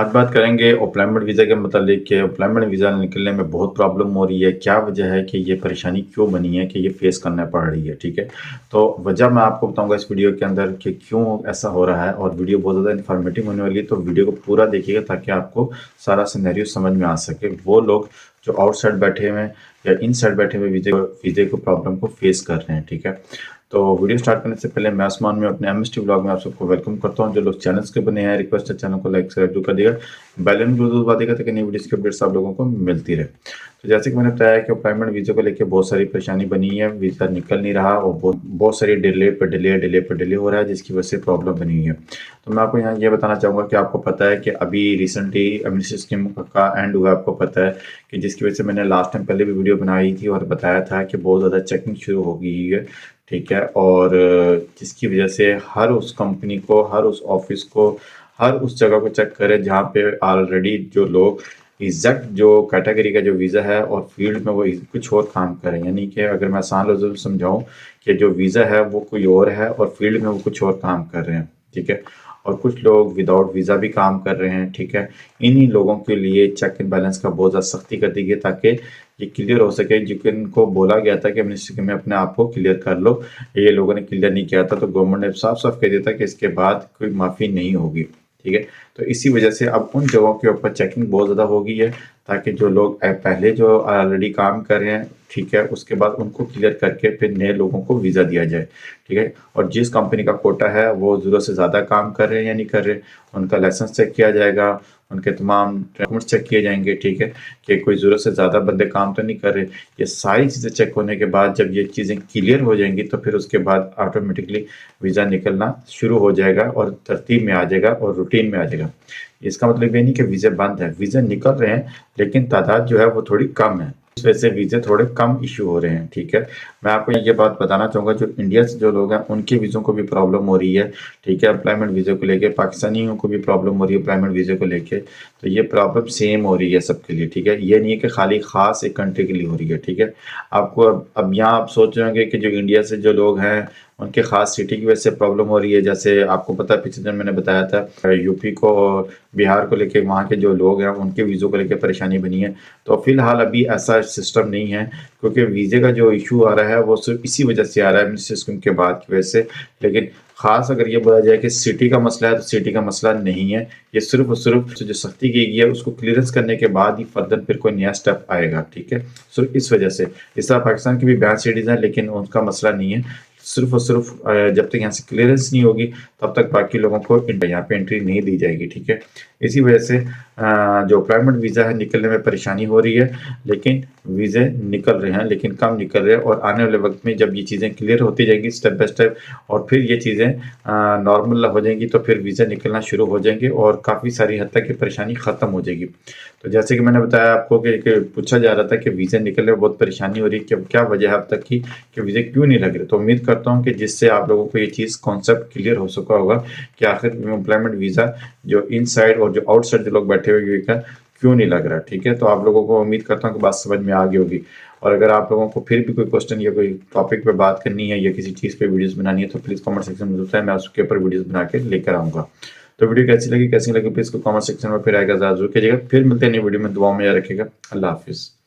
आज बात करेंगे एम्प्लॉयमेंट वीज़ा के मतलब कि एम्प्लॉयमेंट वीज़ा निकलने में बहुत प्रॉब्लम हो रही है। क्या वजह है कि ये परेशानी क्यों बनी है कि ये फेस करना पड़ रही है, ठीक है? तो वजह मैं आपको बताऊँगा इस वीडियो के अंदर कि क्यों ऐसा हो रहा है, और वीडियो बहुत ज़्यादा इन्फॉर्मेटिव होने वाली है, तो वीडियो को पूरा देखिएगा ताकि आपको सारा सिनेरियो समझ में आ सके। वो लोग जो आउटसाइड बैठे हुए हैं या इनसाइड बैठे हुए वीज़े को प्रॉब्लम को फेस कर रहे हैं, ठीक है? तो वीडियो स्टार्ट करने से पहले मैं आसमान में अपने एमएसटी व्लॉग में आप सबको वेलकम करता हूं। जो लोग चैनल्स के बने हैं, रिक्वेस्ट है चैनल को लाइक सब्सक्राइब कर दिएगा, बेल आइकन जरूर दबा देगा ताकि नई वीडियोस की अपडेट्स आप लोगों को मिलती रहे। तो जैसे कि मैंने बताया कि एम्प्लॉयमेंट वीज़ा को लेकर बहुत सारी परेशानी बनी है, वीज़ा निकल नहीं रहा और बहुत सारी डिले हो रहा है, जिसकी वजह से प्रॉब्लम बनी हुई है। तो मैं आपको यहाँ ये बताना चाहूँगा कि आपको पता है कि अभी रिसेंटली एमनेस्टी स्कीम का एंड हुआ, आपको पता है कि जिसकी वजह से मैंने लास्ट टाइम पहले भी वीडियो बनाई थी और बताया था कि बहुत ज़्यादा चेकिंग शुरू हो गई है, ठीक है? और जिसकी वजह से हर उस कंपनी को, हर उस ऑफिस को, हर उस जगह को चेक करें जहाँ पे ऑलरेडी जो लोग एग्जैक्ट जो कैटेगरी का जो वीज़ा है और फील्ड में वो कुछ और काम करें। यानी कि अगर मैं आसान लफ्ज़ों में समझाऊँ कि जो वीज़ा है वो कोई और है और फील्ड में वो कुछ और काम कर रहे हैं, ठीक है? और कुछ लोग विदाउट वीज़ा भी काम कर रहे हैं, ठीक है? इन्हीं लोगों के लिए चेक एंड बैलेंस का बहुत ज़्यादा सख्ती कर दी गई ताकि ये क्लियर हो सके। जिनको बोला गया था कि मिनिस्ट्री में अपने आप को क्लियर कर लो, ये लोगों ने क्लियर नहीं किया था, तो गवर्नमेंट ने साफ साफ कह दिया था कि इसके बाद कोई माफ़ी नहीं होगी, ठीक है? तो इसी वजह से अब उन जगहों के ऊपर चेकिंग बहुत ज़्यादा हो गई है ताकि जो लोग पहले जो ऑलरेडी काम कर रहे हैं, ठीक है, उसके बाद उनको क्लियर करके फिर नए लोगों को वीज़ा दिया जाए, ठीक है? और जिस कंपनी का कोटा है वो ज़रूरत से ज़्यादा काम कर रहे हैं या नहीं कर रहे, उनका लाइसेंस चेक किया जाएगा, उनके तमाम डॉक्यूमेंट्स चेक किए जाएंगे, ठीक है? कि कोई ज़रूरत से ज़्यादा बंदे काम तो नहीं कर रहे। ये सारी चीज़ें चेक होने के बाद जब ये चीज़ें क्लियर हो जाएंगी तो फिर उसके बाद ऑटोमेटिकली वीज़ा निकलना शुरू हो जाएगा और तरतीब में आ जाएगा और रूटीन में आ जाएगा। इसका मतलब ये नहीं कि वीज़े बंद है, वीज़े निकल रहे हैं, लेकिन तादाद जो है वो थोड़ी कम है। इस वजह से वीज़े थोड़े कम इशू हो रहे हैं, ठीक है? मैं आपको ये बात बताना चाहूँगा, जो इंडिया से जो लोग हैं उनके वीज़ों को भी प्रॉब्लम हो रही है, ठीक है? एम्प्लॉयमेंट वीज़े को लेके पाकिस्तानियों को भी प्रॉब्लम हो रही है एम्प्लॉयमेंट वीज़े को लेके। तो ये प्रॉब्लम सेम हो रही है सबके लिए, ठीक है? ये नहीं है कि खाली ख़ास एक कंट्री के लिए हो रही है, ठीक है? आपको अब यहाँ आप सोच रहे होंगे कि जो इंडिया से जो लोग हैं उनके ख़ास सिटी की वजह से प्रॉब्लम हो रही है। जैसे आपको पता है पिछले दिन मैंने बताया था यूपी को और बिहार को लेके, वहाँ के जो लोग हैं उनके वीज़ों को लेके परेशानी बनी है। तो फिलहाल अभी ऐसा सिस्टम नहीं है, क्योंकि वीज़े का जो इशू आ रहा है वो सिर्फ इसी वजह से आ रहा है, एमनेस्टी स्कीम के बाद की वजह से। लेकिन खास अगर ये बोला जाए कि सिटी का मसला है, तो सिटी का मसला नहीं है। ये सिर्फ और सिर्फ जो सख्ती की गई है उसको क्लियरेंस करने के बाद ही फर्दर फिर कोई नया स्टेप आएगा, ठीक है? सिर्फ इस वजह से। इस तरह पाकिस्तान की भी 42 सिटीज हैं, लेकिन उनका मसला नहीं है। सिर्फ और सिर्फ जब तक यहाँ से क्लियरेंस नहीं होगी तब तक बाकी लोगों को यहाँ पे एंट्री नहीं दी जाएगी, ठीक है? इसी वजह से जो एम्प्लॉयमेंट वीज़ा है निकलने में परेशानी हो रही है, लेकिन वीज़े निकल रहे हैं, लेकिन कम निकल रहे हैं। और आने वाले वक्त में जब ये चीज़ें क्लियर होती जाएंगी स्टेप बाय स्टेप और फिर ये चीज़ें नॉर्मल हो जाएंगी, तो फिर वीज़ा निकलना शुरू हो जाएंगे और काफ़ी सारी हद तक ये परेशानी ख़त्म हो जाएगी। तो जैसे कि मैंने बताया आपको कि पूछा जा रहा था कि वीज़ा निकलने में बहुत परेशानी हो रही है, कि क्या वजह है अब तक की कि वीज़े क्यों नहीं लग रहे। तो उम्मीद करता हूँ कि जिससे आप लोगों को ये चीज़ कॉन्सेप्ट क्लियर हो सका होगा कि आखिर एम्प्लॉयमेंट वीज़ा जो इनसाइड और जो आउटसाइड जो लोग बैठे हुए का क्यों नहीं लग रहा, ठीक है? तो आप लोगों को उम्मीद करता हूँ कि बात समझ में आ गई होगी। और अगर आप लोगों को फिर भी कोई क्वेश्चन या कोई टॉपिक पे बात करनी है या किसी चीज़ पे वीडियोस बनानी है तो प्लीज़ कमेंट सेक्शन में बताएं, मैं उसके ऊपर वीडियोस बना के लेकर आऊँगा। तो वीडियो कैसी लगी प्लीज़ को कमेंट सेक्शन में फिर आएगा ज़रूर कीजिएगा। फिर मिलते हैं नई वीडियो में, दुआ में याद रखिएगा। अल्लाह हाफिज़।